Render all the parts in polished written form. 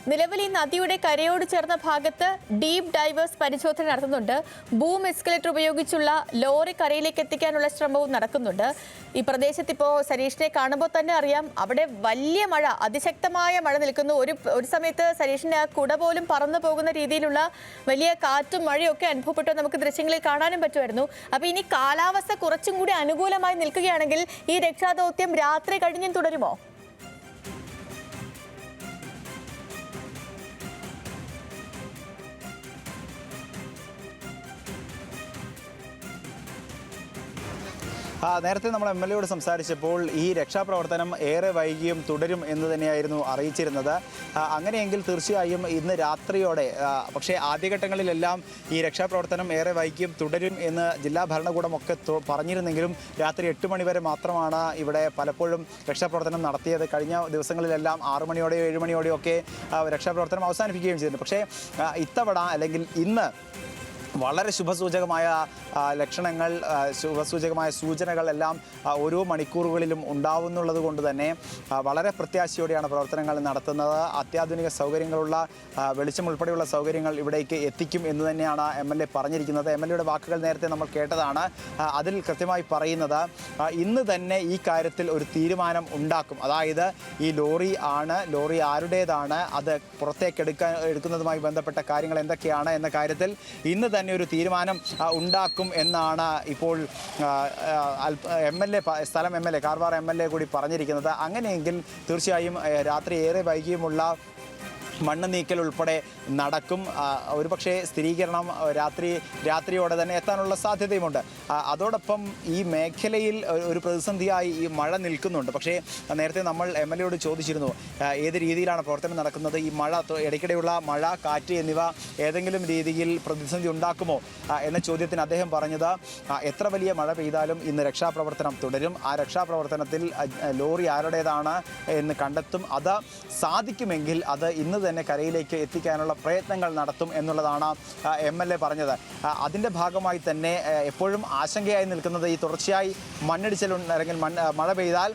നിലവിൽ ഈ നദിയുടെ കരയോട് ചേർന്ന ഭാഗത്ത് ഡീപ് ഡൈവേഴ്സ് പരിശോധന നടത്തുന്നുണ്ട്. ബൂം എസ്കലേറ്റർ ഉപയോഗിച്ചുള്ള ലോറി കരയിലേക്ക് എത്തിക്കാനുള്ള ശ്രമവും നടക്കുന്നുണ്ട്. ഈ പ്രദേശത്ത് ഇപ്പോൾ സരീഷിനെ കാണുമ്പോൾ തന്നെ അറിയാം, അവിടെ വലിയ മഴ, അതിശക്തമായ മഴ നിൽക്കുന്നു. ഒരു സമയത്ത് സരീഷിന്റെ ആ കുട പോലും പറന്നു പോകുന്ന രീതിയിലുള്ള വലിയ കാറ്റും മഴയും ഒക്കെ അനുഭവപ്പെട്ടു നമുക്ക് ദൃശ്യങ്ങളിൽ കാണാനും പറ്റുമായിരുന്നു. അപ്പൊ ഇനി കാലാവസ്ഥ കുറച്ചും കൂടി അനുകൂലമായി നിൽക്കുകയാണെങ്കിൽ ഈ രക്ഷാദൗത്യം രാത്രി കഴിഞ്ഞും തുടരുമോ? നേരത്തെ നമ്മൾ MLA സംസാരിച്ചപ്പോൾ ഈ രക്ഷാപ്രവർത്തനം ഏറെ വൈകിയും തുടരും എന്ന് തന്നെയായിരുന്നു അറിയിച്ചിരുന്നത്. അങ്ങനെയെങ്കിൽ തീർച്ചയായും ഇന്ന് രാത്രിയോടെ, പക്ഷേ ആദ്യഘട്ടങ്ങളിലെല്ലാം ഈ രക്ഷാപ്രവർത്തനം ഏറെ വൈകിയും തുടരും എന്ന് ജില്ലാ ഭരണകൂടമൊക്കെ പറഞ്ഞിരുന്നെങ്കിലും രാത്രി 8 മണി വരെ മാത്രമാണ് ഇവിടെ പലപ്പോഴും രക്ഷാപ്രവർത്തനം നടത്തിയത്. കഴിഞ്ഞ ദിവസങ്ങളിലെല്ലാം 6 മണിയോടെയോ 7 മണിയോടെയോ ഒക്കെ രക്ഷാപ്രവർത്തനം അവസാനിപ്പിക്കുകയും ചെയ്തിട്ടുണ്ട്. പക്ഷേ ഇത്തവണ അല്ലെങ്കിൽ ഇന്ന് വളരെ ശുഭസൂചകമായ ലക്ഷണങ്ങൾ, ശുഭസൂചകമായ സൂചനകളെല്ലാം ഓരോ മണിക്കൂറുകളിലും ഉണ്ടാവുന്നുള്ളത് കൊണ്ട് തന്നെ വളരെ പ്രത്യാശയോടെയാണ് പ്രവർത്തനങ്ങൾ നടത്തുന്നത്. അത്യാധുനിക സൗകര്യങ്ങളുള്ള വെളിച്ചം ഉൾപ്പെടെയുള്ള സൗകര്യങ്ങൾ ഇവിടേക്ക് എത്തിക്കും എന്ന് തന്നെയാണ് MLA പറഞ്ഞിരിക്കുന്നത്. MLAയുടെ വാക്കുകൾ നേരത്തെ നമ്മൾ കേട്ടതാണ്. അതിൽ കൃത്യമായി പറയുന്നത് ഇന്ന് തന്നെ ഈ കാര്യത്തിൽ ഒരു തീരുമാനം ഉണ്ടാക്കും. അതായത് ഈ ലോറി ആരുടേതാണ്, അത് പുറത്തേക്ക് എടുക്കുന്നതുമായി ബന്ധപ്പെട്ട കാര്യങ്ങൾ എന്തൊക്കെയാണ് എന്ന കാര്യത്തിൽ ഇന്ന് തന്നെ ഒരു തീരുമാനം ഉണ്ടാക്കും എന്നാണ് ഇപ്പോൾ കാർവാർ MLA കൂടി പറഞ്ഞിരിക്കുന്നത്. അങ്ങനെയെങ്കിൽ തീർച്ചയായും രാത്രി ഏറെ വൈകിയുമുള്ള മണ്ണ് നീക്കൽ ഉൾപ്പെടെ നടക്കും. ഒരുപക്ഷെ സ്ഥിരീകരണം രാത്രിയോടെ തന്നെ എത്താനുള്ള സാധ്യതയുമുണ്ട്. അതോടൊപ്പം ഈ മേഖലയിൽ ഒരു പ്രതിസന്ധിയായി ഈ മഴ നിൽക്കുന്നുണ്ട്. പക്ഷേ നേരത്തെ നമ്മൾ MLAയോട് ചോദിച്ചിരുന്നു ഏത് രീതിയിലാണ് പ്രവർത്തനം നടക്കുന്നത്, ഈ മഴ, ഇടയ്ക്കിടെയുള്ള മഴ, കാറ്റ് എന്നിവ ഏതെങ്കിലും രീതിയിൽ പ്രതിസന്ധി ഉണ്ടാക്കുമോ എന്ന ചോദ്യത്തിന് അദ്ദേഹം പറഞ്ഞത് എത്ര വലിയ മഴ പെയ്താലും ഇന്ന് രക്ഷാപ്രവർത്തനം തുടരും. ആ രക്ഷാപ്രവർത്തനത്തിൽ ലോറി ആരുടേതാണ് എന്ന് കണ്ടെത്തും. അത് സാധിക്കുമെങ്കിൽ അത് ഇന്ന് തന്നെ കരയിലേക്ക് എത്തിക്കാനുള്ള പ്രയത്നങ്ങൾ നടത്തും എന്നുള്ളതാണ് MLA പറഞ്ഞത്. അതിൻ്റെ ഭാഗമായി തന്നെ എപ്പോഴും ആശങ്കയായി നിൽക്കുന്നത് ഈ തുടർച്ചയായി മണ്ണിടിച്ചിൽ അല്ലെങ്കിൽ മഴ പെയ്താൽ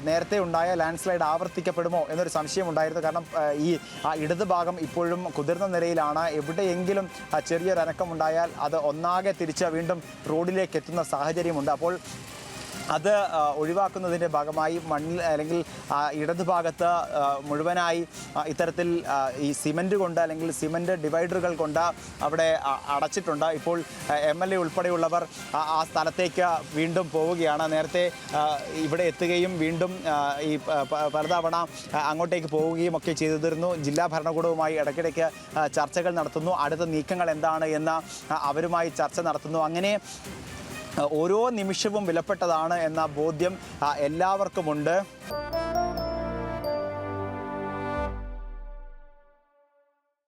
നേരത്തെ ഉണ്ടായ ലാൻഡ് സ്ലൈഡ് ആവർത്തിക്കപ്പെടുമോ എന്നൊരു സംശയം ഉണ്ടായിരുന്നു. കാരണം ഈ ഇടത് ഭാഗം ഇപ്പോഴും കുതിർന്ന നിലയിലാണ്. എവിടെയെങ്കിലും ചെറിയൊരു അനക്കമുണ്ടായാൽ അത് ഒന്നാകെ തിരിച്ച് വീണ്ടും റോഡിലേക്ക് എത്തുന്ന സാഹചര്യമുണ്ട്. അപ്പോൾ അത് ഒഴിവാക്കുന്നതിൻ്റെ ഭാഗമായി മണ്ണിൽ അല്ലെങ്കിൽ ഇടതുഭാഗത്ത് മുഴുവനായി ഇത്തരത്തിൽ ഈ സിമൻറ്റ് കൊണ്ട് അല്ലെങ്കിൽ സിമൻറ്റ് ഡിവൈഡറുകൾ കൊണ്ട് അവിടെ അടച്ചിട്ടുണ്ട്. ഇപ്പോൾ MLA ഉൾപ്പെടെയുള്ളവർ ആ സ്ഥലത്തേക്ക് വീണ്ടും പോവുകയാണ്. നേരത്തെ ഇവിടെ എത്തുകയും വീണ്ടും ഈ പലതവണ അങ്ങോട്ടേക്ക് പോവുകയും ഒക്കെ ചെയ്തിരുന്നു. ജില്ലാ ഭരണകൂടവുമായി ഇടയ്ക്കിടയ്ക്ക് ചർച്ചകൾ നടത്തുന്നു. അടുത്ത നീക്കങ്ങൾ എന്താണ് എന്ന് അവരുമായി ചർച്ച നടത്തുന്നു. അങ്ങനെ ഓരോ നിമിഷവും വിലപ്പെട്ടതാണ് എന്ന ബോധ്യം എല്ലാവർക്കുമുണ്ട്.